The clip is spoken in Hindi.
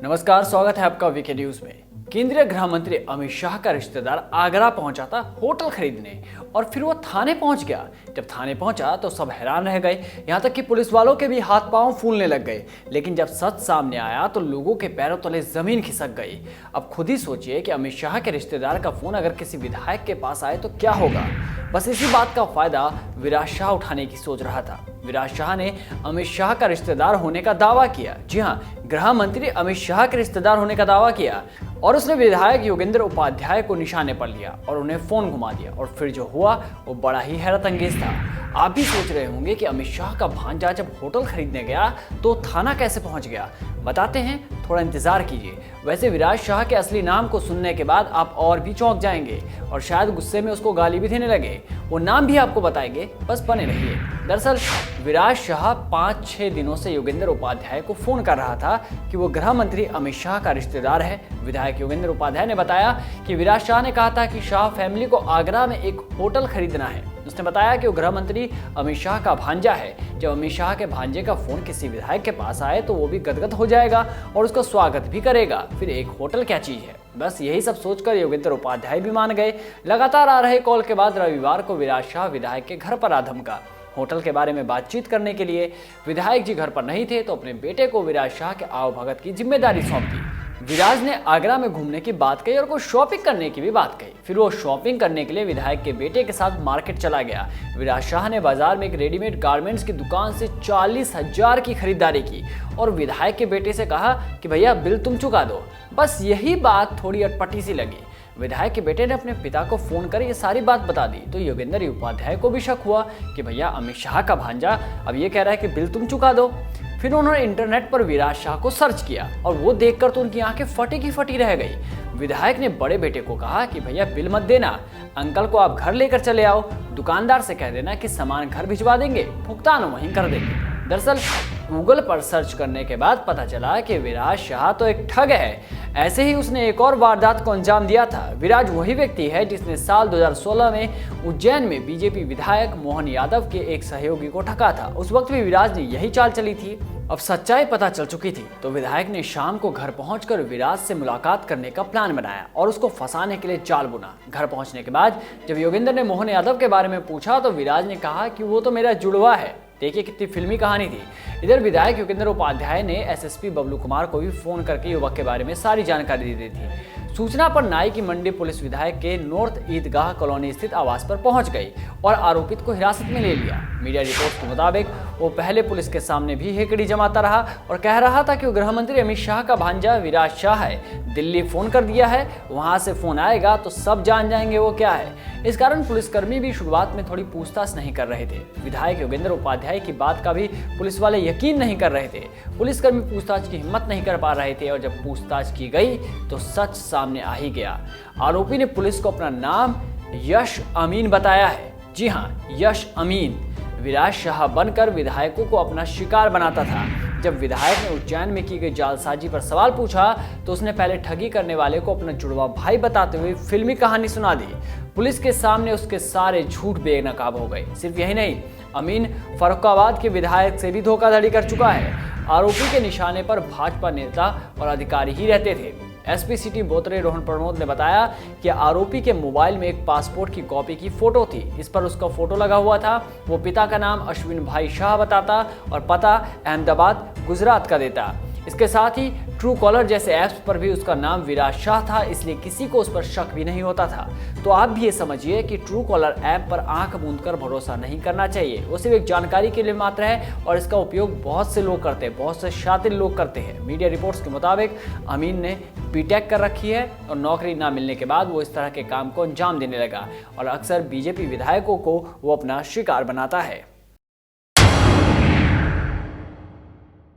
नमस्कार, स्वागत है आपका वीके न्यूज में। केंद्रीय गृह मंत्री अमित शाह का रिश्तेदार आगरा पहुंचा था होटल खरीदने और फिर वो थाने पहुंच गया। जब थाने पहुंचा तो सब हैरान रह गए, यहाँ तक कि पुलिस वालों के भी हाथ पांव फूलने लग गए। लेकिन जब सच सामने आया तो लोगों के पैरों तले जमीन खिसक गई। अब खुद ही सोचिए कि अमित शाह के रिश्तेदार का फोन अगर किसी विधायक के पास आए तो क्या होगा। बस इसी बात का फायदा विराज शाह उठाने की सोच रहा था। विराज शाह ने अमित शाह का रिश्तेदार होने का दावा किया। जी हाँ, गृह मंत्री अमित शाह के रिश्तेदार होने का दावा किया और उसने विधायक योगेंद्र उपाध्याय को निशाने पर लिया और उन्हें फोन घुमा दिया। और फिर जो हुआ वो बड़ा ही हैरत अंगेज था। आप भी सोच रहे होंगे कि अमित शाह का भांजा जब होटल खरीदने गया तो थाना कैसे पहुंच गया। बताते हैं, थोड़ा इंतजार कीजिए। वैसे विराज शाह के असली नाम को सुनने के बाद आप और भी चौंक जाएंगे और शायद गुस्से में उसको गाली भी देने लगे। वो नाम भी आपको बताएंगे, बस बने रहिए। दरअसल विराज शाह 5-6 दिनों से योगेंद्र उपाध्याय को फोन कर रहा था कि वो गृह मंत्री अमित शाह का रिश्तेदार है। विधायक योगेंद्र उपाध्याय ने बताया कि विराज शाह ने कहा था कि शाह फैमिली को आगरा में एक होटल खरीदना है। उसने बताया कि वो गृह मंत्री अमित शाह का भांजा है। जब अमित शाह के भांजे का फोन किसी विधायक के पास आए तो वो भी गदगद हो जाएगा और उसका स्वागत भी करेगा। फिर एक होटल क्या चीज है। बस यही सब सोचकर योगेंद्र उपाध्याय भी मान गए। लगातार आ रहे कॉल के बाद रविवार को विराज शाह विधायक के घर पर आ धमका। होटल के बारे में बातचीत करने के लिए विधायक जी घर पर नहीं थे तो अपने बेटे को विराज शाह के आवभगत की जिम्मेदारी सौंप दी। विराज ने आगरा में घूमने की बात कही और कुछ शॉपिंग करने की भी बात कही। फिर वो शॉपिंग करने के लिए विधायक के बेटे के साथ मार्केट चला गया। विराज शाह ने बाजार में एक रेडीमेड गारमेंट्स की दुकान से 40,000 की खरीदारी की और विधायक के बेटे से कहा कि भैया बिल तुम चुका दो। बस यही बात थोड़ी अटपटी सी लगी। विधायक के बेटे ने अपने पिता को फोन कर ये सारी बात बता दी तो योगेंद्र उपाध्याय को भी शक हुआ कि भैया अमित शाह का भांजा अब ये कह रहा है कि बिल तुम चुका दो। फिर उन्होंने इंटरनेट पर विराज शाह को सर्च किया और वो देखकर तो उनकी आंखें फटी की फटी रह गई। विधायक ने बड़े बेटे को कहा कि भैया बिल मत देना, अंकल को आप घर लेकर चले आओ, दुकानदार से कह देना कि सामान घर भिजवा देंगे, भुगतान वहीं कर देंगे। दरअसल गूगल पर सर्च करने के बाद पता चला कि विराज शाह तो एक ठग है। ऐसे ही उसने एक और वारदात को अंजाम दिया था। विराज वही व्यक्ति है जिसने साल 2016 में उज्जैन में बीजेपी विधायक मोहन यादव के एक सहयोगी को ठगा था। उस वक्त भी विराज ने यही चाल चली थी। अब सच्चाई पता चल चुकी थी तो विधायक ने शाम को घर पहुंचकर विराज से मुलाकात करने का प्लान बनाया और उसको फंसाने के लिए जाल बुना। घर पहुंचने के बाद जब योगेंद्र ने मोहन यादव के बारे में पूछा तो विराज ने कहा कि वो तो मेरा जुड़वा है। देखिए कितनी फिल्मी कहानी थी। इधर विधायक योगेंद्र उपाध्याय ने एसएसपी बबलू कुमार को भी फोन करके युवक के बारे में सारी जानकारी दे दी थी। सूचना पर नाई की मंडी पुलिस विधायक के नॉर्थ ईदगाह कॉलोनी स्थित आवास पर पहुंच गई और आरोपित को हिरासत में ले लिया। मीडिया रिपोर्ट के मुताबिक वो पहले पुलिस के सामने भी हेकड़ी जमाता रहा और कह रहा था कि वो गृह मंत्री अमित शाह का भांजा विराज शाह है। दिल्ली फोन कर दिया है, वहां से फोन आएगा तो सब जान जाएंगे वो क्या है। इस कारण पुलिसकर्मी भी शुरुआत में थोड़ी पूछताछ नहीं कर रहे थे। विधायक योगेंद्र उपाध्याय की बात का भी पुलिस वाले यकीन नहीं कर रहे थे। पुलिसकर्मी पूछताछ की हिम्मत नहीं कर पा रहे थे और जब पूछताछ की गई तो सच सामने आ ही गया। आरोपी ने पुलिस को अपना नाम यश अमीन बताया है। जी हाँ, यश अमीन विराज शाह बनकर विधायकों को अपना शिकार बनाता था। जब विधायक ने उज्जैन में की गई जालसाजी पर सवाल पूछा तो उसने पहले ठगी करने वाले को अपना जुड़वा भाई बताते हुए फिल्मी कहानी सुना दी। पुलिस के सामने उसके सारे झूठ बेनकाब हो गए। सिर्फ यही नहीं, अमीन फर्रुखाबाद के विधायक से भी धोखाधड़ी कर चुका है। आरोपी के निशाने पर भाजपा नेता और अधिकारी ही रहते थे। एसपी सिटी बोतरे रोहन प्रमोद ने बताया कि आरोपी के मोबाइल में एक पासपोर्ट की कॉपी की फोटो थी। इस पर उसका फोटो लगा हुआ था। वो पिता का नाम अश्विन भाई शाह बताता और पता अहमदाबाद गुजरात का देता। इसके साथ ही ट्रू कॉलर जैसे ऐप्स पर भी उसका नाम विराज शाह था, इसलिए किसी को उस पर शक भी नहीं होता था। तो आप भी ये समझिए कि ट्रू कॉलर ऐप पर आंख मूंद कर भरोसा नहीं करना चाहिए। वो सिर्फ एक जानकारी के लिए मात्र है और इसका उपयोग बहुत से लोग करते हैं, बहुत से शातिर लोग करते हैं। मीडिया रिपोर्ट्स के मुताबिक अमीन ने बीटेक कर रखी है और नौकरी ना मिलने के बाद वो इस तरह के काम को अंजाम देने लगा और अक्सर बीजेपी विधायकों को वो अपना शिकार बनाता है।